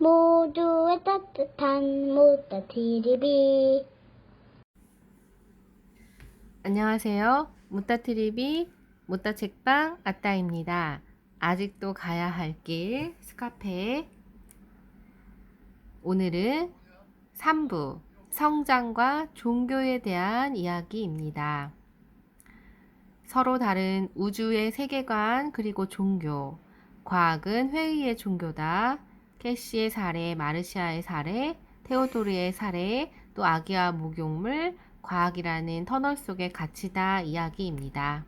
모두의 따뜻한 모따TV. 안녕하세요. 무따TV 무따책방 아따입니다. 아직도 가야 할 길 스카페. 오늘은 3부 성장과 종교에 대한 이야기입니다. 서로 다른 우주의 세계관 그리고 종교. 과학은 회의의 종교다. 캐시의 사례, 마르시아의 사례, 테오도르의 사례, 또 아기와 목욕물, 과학이라는 터널 속의 가치다 이야기입니다.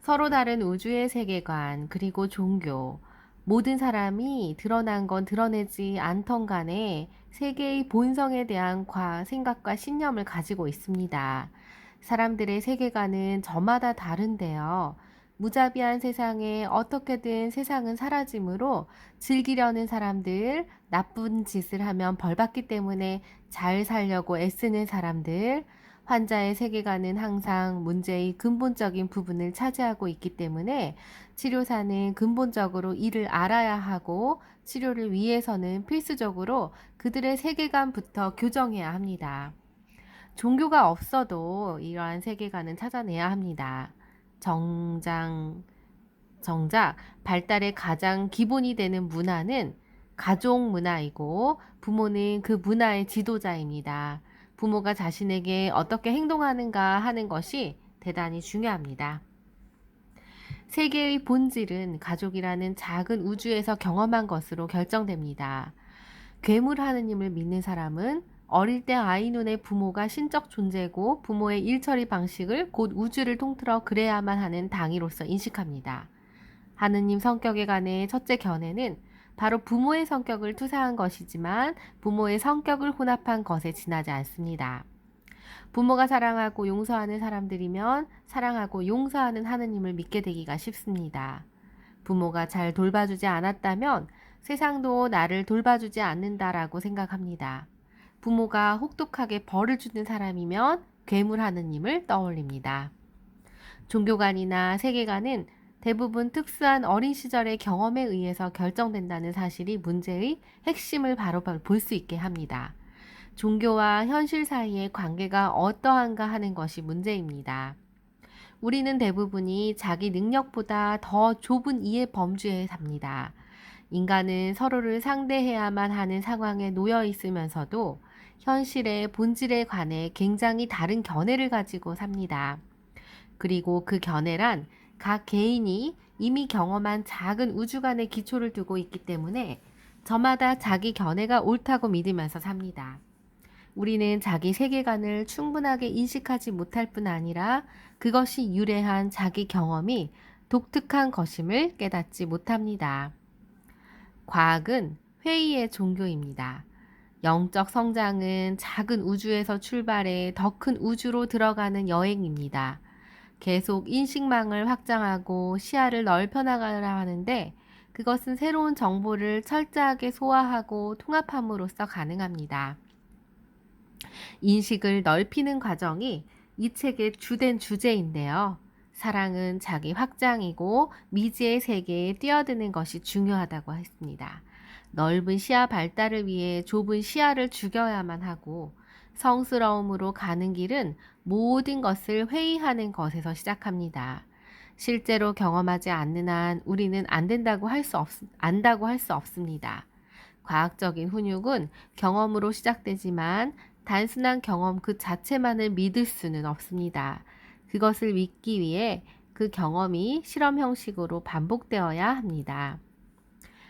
서로 다른 우주의 세계관 그리고 종교. 모든 사람이 드러난 건 드러내지 않던 간에 세계의 본성에 대한 생각과 신념을 가지고 있습니다. 사람들의 세계관은 저마다 다른데요. 무자비한 세상에 어떻게든 세상은 사라지므로 즐기려는 사람들, 나쁜 짓을 하면 벌받기 때문에 잘 살려고 애쓰는 사람들, 환자의 세계관은 항상 문제의 근본적인 부분을 차지하고 있기 때문에 치료사는 근본적으로 이를 알아야 하고 치료를 위해서는 필수적으로 그들의 세계관부터 교정해야 합니다. 종교가 없어도 이러한 세계관은 찾아내야 합니다. 정작 발달의 가장 기본이 되는 문화는 가족 문화이고 부모는 그 문화의 지도자입니다. 부모가 자신에게 어떻게 행동하는가 하는 것이 대단히 중요합니다. 세계의 본질은 가족이라는 작은 우주에서 경험한 것으로 결정됩니다. 괴물 하느님을 믿는 사람은 어릴 때 아이 눈에 부모가 신적 존재고 부모의 일처리 방식을 곧 우주를 통틀어 그래야만 하는 당위로서 인식합니다. 하느님 성격에 관해 첫째 견해는 바로 부모의 성격을 투사한 것이지만 부모의 성격을 혼합한 것에 지나지 않습니다. 부모가 사랑하고 용서하는 사람들이면 사랑하고 용서하는 하느님을 믿게 되기가 쉽습니다. 부모가 잘 돌봐주지 않았다면 세상도 나를 돌봐주지 않는다라고 생각합니다. 부모가 혹독하게 벌을 주는 사람이면 괴물 하느님을 떠올립니다. 종교관이나 세계관은 대부분 특수한 어린 시절의 경험에 의해서 결정된다는 사실이 문제의 핵심을 바로 볼 수 있게 합니다. 종교와 현실 사이의 관계가 어떠한가 하는 것이 문제입니다. 우리는 대부분이 자기 능력보다 더 좁은 이해 범주에 삽니다. 인간은 서로를 상대해야만 하는 상황에 놓여 있으면서도 현실의 본질에 관해 굉장히 다른 견해를 가지고 삽니다. 그리고 그 견해란 각 개인이 이미 경험한 작은 우주관의 기초를 두고 있기 때문에 저마다 자기 견해가 옳다고 믿으면서 삽니다. 우리는 자기 세계관을 충분하게 인식하지 못할 뿐 아니라 그것이 유래한 자기 경험이 독특한 것임을 깨닫지 못합니다. 과학은 회의의 종교입니다. 영적 성장은 작은 우주에서 출발해 더 큰 우주로 들어가는 여행입니다. 계속 인식망을 확장하고 시야를 넓혀 나가려 하는데 그것은 새로운 정보를 철저하게 소화하고 통합함으로써 가능합니다. 인식을 넓히는 과정이 이 책의 주된 주제인데요. 사랑은 자기 확장이고 미지의 세계에 뛰어드는 것이 중요하다고 했습니다. 넓은 시야 발달을 위해 좁은 시야를 죽여야만 하고 성스러움으로 가는 길은 모든 것을 회의하는 것에서 시작합니다. 실제로 경험하지 않는 한 우리는 안다고 할 수 없습니다. 과학적인 훈육은 경험으로 시작되지만 단순한 경험 그 자체만을 믿을 수는 없습니다. 그것을 믿기 위해 그 경험이 실험 형식으로 반복되어야 합니다.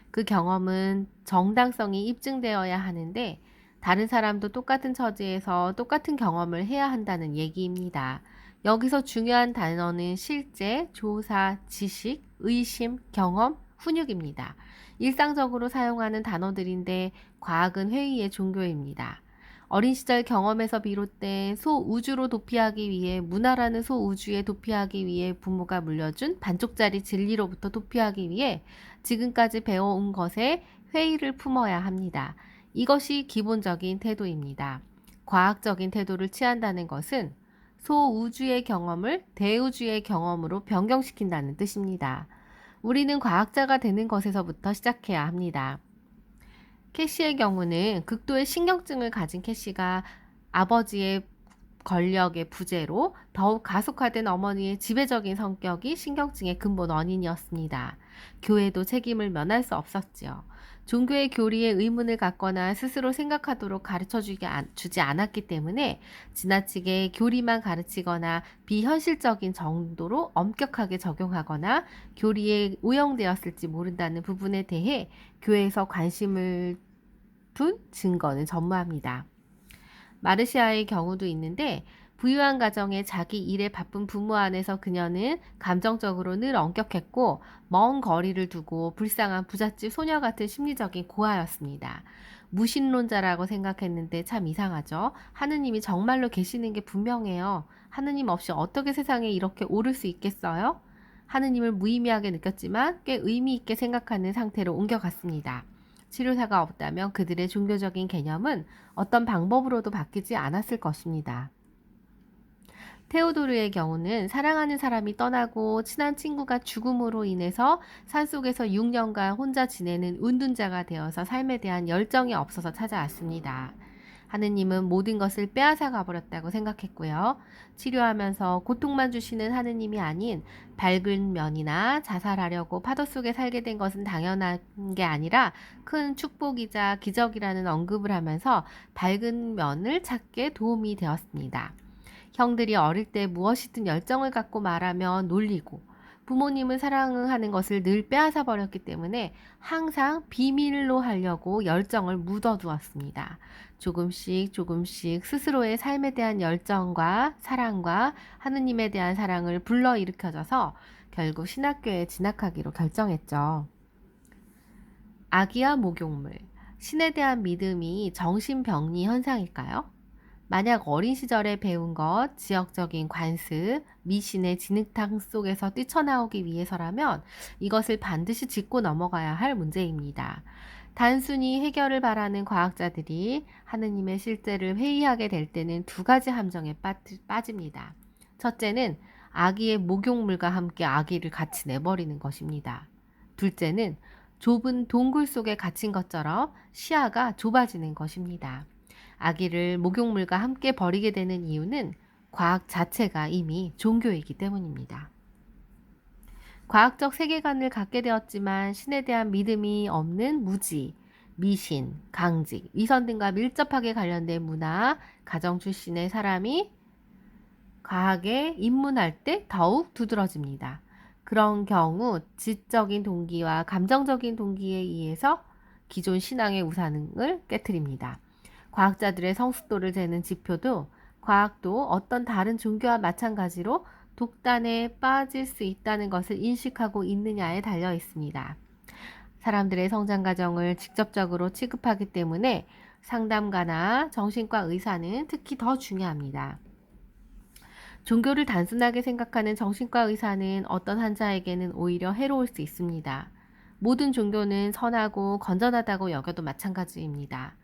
그 경험은 정당성이 입증되어야 하는데 다른 사람도 똑같은 처지에서 똑같은 경험을 해야 한다는 얘기입니다. 여기서 중요한 단어는 실제, 조사, 지식, 의심, 경험, 훈육입니다. 일상적으로 사용하는 단어들인데 과학은 회의의 종교입니다. 어린 시절 경험에서 비롯된 소우주로 도피하기 위해 문화라는 소우주에 도피하기 위해 부모가 물려준 반쪽짜리 진리로부터 도피하기 위해 지금까지 배워온 것에 회의를 품어야 합니다. 이것이 기본적인 태도입니다. 과학적인 태도를 취한다는 것은 소우주의 경험을 대우주의 경험으로 변경시킨다는 뜻입니다. 우리는 과학자가 되는 것에서부터 시작해야 합니다. 캐시의 경우는 극도의 신경증을 가진 캐시가 아버지의 권력의 부재로 더욱 가속화된 어머니의 지배적인 성격이 신경증의 근본 원인이었습니다. 교회도 책임을 면할 수 없었지요. 종교의 교리에 의문을 갖거나 스스로 생각하도록 주지 않았기 때문에 지나치게 교리만 가르치거나 비현실적인 정도로 엄격하게 적용하거나 교리에 오용되었을지 모른다는 부분에 대해 교회에서 관심을 둔 증거는 전무합니다. 마르시아의 경우도 있는데 부유한 가정에 자기 일에 바쁜 부모 안에서 그녀는 감정적으로 늘 엄격했고 먼 거리를 두고 불쌍한 부잣집 소녀 같은 심리적인 고아였습니다. 무신론자라고 생각했는데 참 이상하죠. 하느님이 정말로 계시는 게 분명해요. 하느님 없이 어떻게 세상에 이렇게 오를 수 있겠어요? 하느님을 무의미하게 느꼈지만 꽤 의미 있게 생각하는 상태로 옮겨갔습니다. 치료사가 없다면 그들의 종교적인 개념은 어떤 방법으로도 바뀌지 않았을 것입니다. 테오도르의 경우는 사랑하는 사람이 떠나고 친한 친구가 죽음으로 인해서 산속에서 6년간 혼자 지내는 운둔자가 되어서 삶에 대한 열정이 없어서 찾아왔습니다. 하느님은 모든 것을 빼앗아 가버렸다고 생각했고요. 치료하면서 고통만 주시는 하느님이 아닌 밝은 면이나 자살하려고 파도 속에 살게 된 것은 당연한 게 아니라 큰 축복이자 기적이라는 언급을 하면서 밝은 면을 찾게 도움이 되었습니다. 형들이 어릴 때 무엇이든 열정을 갖고 말하면 놀리고 부모님은 사랑하는 것을 늘 빼앗아 버렸기 때문에 항상 비밀로 하려고 열정을 묻어두었습니다. 조금씩 스스로의 삶에 대한 열정과 사랑과 하느님에 대한 사랑을 불러일으켜져서 결국 신학교에 진학하기로 결정했죠. 아기와 목욕물, 신에 대한 믿음이 정신병리 현상일까요? 만약 어린 시절에 배운 것, 지역적인 관습, 미신의 진흙탕 속에서 뛰쳐나오기 위해서라면 이것을 반드시 짚고 넘어가야 할 문제입니다. 단순히 해결을 바라는 과학자들이 하느님의 실제를 회의하게 될 때는 두 가지 함정에 빠집니다. 첫째는 아기의 목욕물과 함께 아기를 같이 내버리는 것입니다. 둘째는 좁은 동굴 속에 갇힌 것처럼 시야가 좁아지는 것입니다. 아기를 목욕물과 함께 버리게 되는 이유는 과학 자체가 이미 종교이기 때문입니다. 과학적 세계관을 갖게 되었지만 신에 대한 믿음이 없는 무지, 미신, 강직, 위선 등과 밀접하게 관련된 문화, 가정 출신의 사람이 과학에 입문할 때 더욱 두드러집니다. 그런 경우 지적인 동기와 감정적인 동기에 의해서 기존 신앙의 우상을 깨트립니다. 과학자들의 성숙도를 재는 지표도 과학도 어떤 다른 종교와 마찬가지로 독단에 빠질 수 있다는 것을 인식하고 있느냐에 달려 있습니다. 사람들의 성장 과정을 직접적으로 취급하기 때문에 상담가나 정신과 의사는 특히 더 중요합니다. 종교를 단순하게 생각하는 정신과 의사는 어떤 환자에게는 오히려 해로울 수 있습니다. 모든 종교는 선하고 건전하다고 여겨도 마찬가지입니다.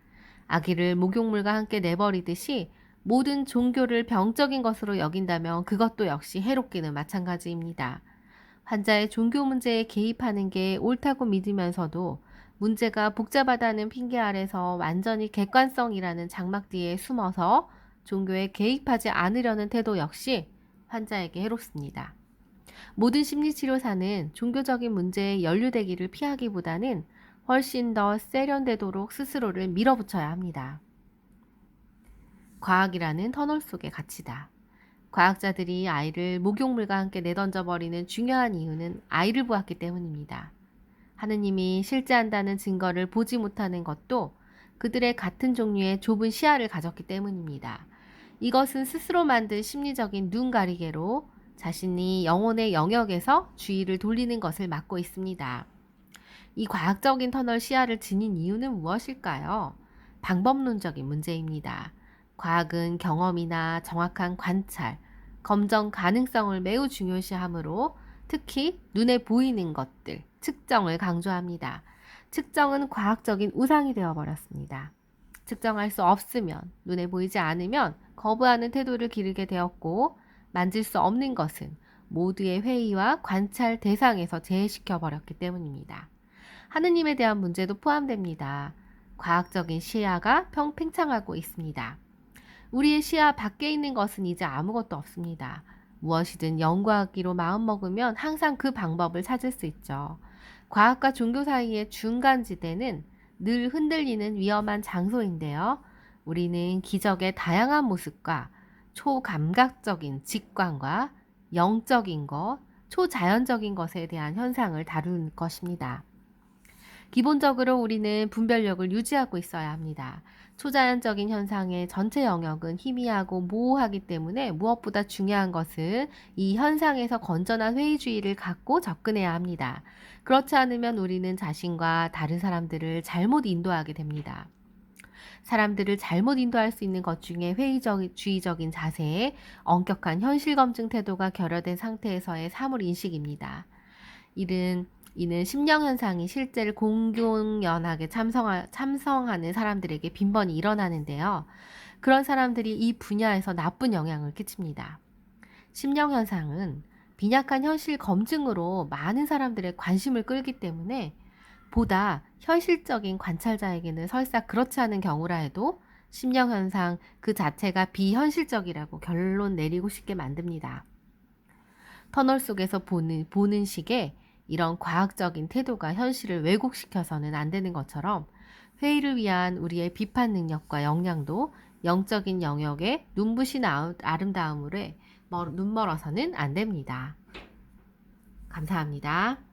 아기를 목욕물과 함께 내버리듯이 모든 종교를 병적인 것으로 여긴다면 그것도 역시 해롭기는 마찬가지입니다. 환자의 종교 문제에 개입하는 게 옳다고 믿으면서도 문제가 복잡하다는 핑계 아래서 완전히 객관성이라는 장막 뒤에 숨어서 종교에 개입하지 않으려는 태도 역시 환자에게 해롭습니다. 모든 심리치료사는 종교적인 문제에 연루되기를 피하기보다는 훨씬 더 세련되도록 스스로를 밀어붙여야 합니다. 과학이라는 터널 속에 갇히다. 과학자들이 아이를 목욕물과 함께 내던져버리는 중요한 이유는 아이를 보았기 때문입니다. 하느님이 실제한다는 증거를 보지 못하는 것도 그들의 같은 종류의 좁은 시야를 가졌기 때문입니다. 이것은 스스로 만든 심리적인 눈 가리개로 자신이 영혼의 영역에서 주의를 돌리는 것을 막고 있습니다. 이 과학적인 터널 시야를 지닌 이유는 무엇일까요? 방법론적인 문제입니다. 과학은 경험이나 정확한 관찰, 검정 가능성을 매우 중요시하므로 특히 눈에 보이는 것들, 측정을 강조합니다. 측정은 과학적인 우상이 되어버렸습니다. 측정할 수 없으면, 눈에 보이지 않으면 거부하는 태도를 기르게 되었고, 만질 수 없는 것은 모두의 회의와 관찰 대상에서 제외시켜 버렸기 때문입니다. 하느님에 대한 문제도 포함됩니다. 과학적인 시야가 팽창하고 있습니다. 우리의 시야 밖에 있는 것은 이제 아무것도 없습니다. 무엇이든 연구하기로 마음먹으면 항상 그 방법을 찾을 수 있죠. 과학과 종교 사이의 중간지대는 늘 흔들리는 위험한 장소인데요. 우리는 기적의 다양한 모습과 초감각적인 직관과 영적인 것, 초자연적인 것에 대한 현상을 다룰 것입니다. 기본적으로 우리는 분별력을 유지하고 있어야 합니다. 초자연적인 현상의 전체 영역은 희미하고 모호하기 때문에 무엇보다 중요한 것은 이 현상에서 건전한 회의주의를 갖고 접근해야 합니다. 그렇지 않으면 우리는 자신과 다른 사람들을 잘못 인도하게 됩니다. 사람들을 잘못 인도할 수 있는 것 중에 회의주의적인 자세에 엄격한 현실검증 태도가 결여된 상태에서의 사물인식입니다. 이는 심령현상이 실제를 공공연하게 참성하는 사람들에게 빈번히 일어나는데요. 그런 사람들이 이 분야에서 나쁜 영향을 끼칩니다. 심령현상은 빈약한 현실 검증으로 많은 사람들의 관심을 끌기 때문에 보다 현실적인 관찰자에게는 설사 그렇지 않은 경우라 해도 심령현상 그 자체가 비현실적이라고 결론 내리고 싶게 만듭니다. 터널 속에서 보는 식의 이런 과학적인 태도가 현실을 왜곡시켜서는 안 되는 것처럼 회의를 위한 우리의 비판 능력과 역량도 영적인 영역에 눈부신 아름다움으로 눈멀어서는 안 됩니다. 감사합니다.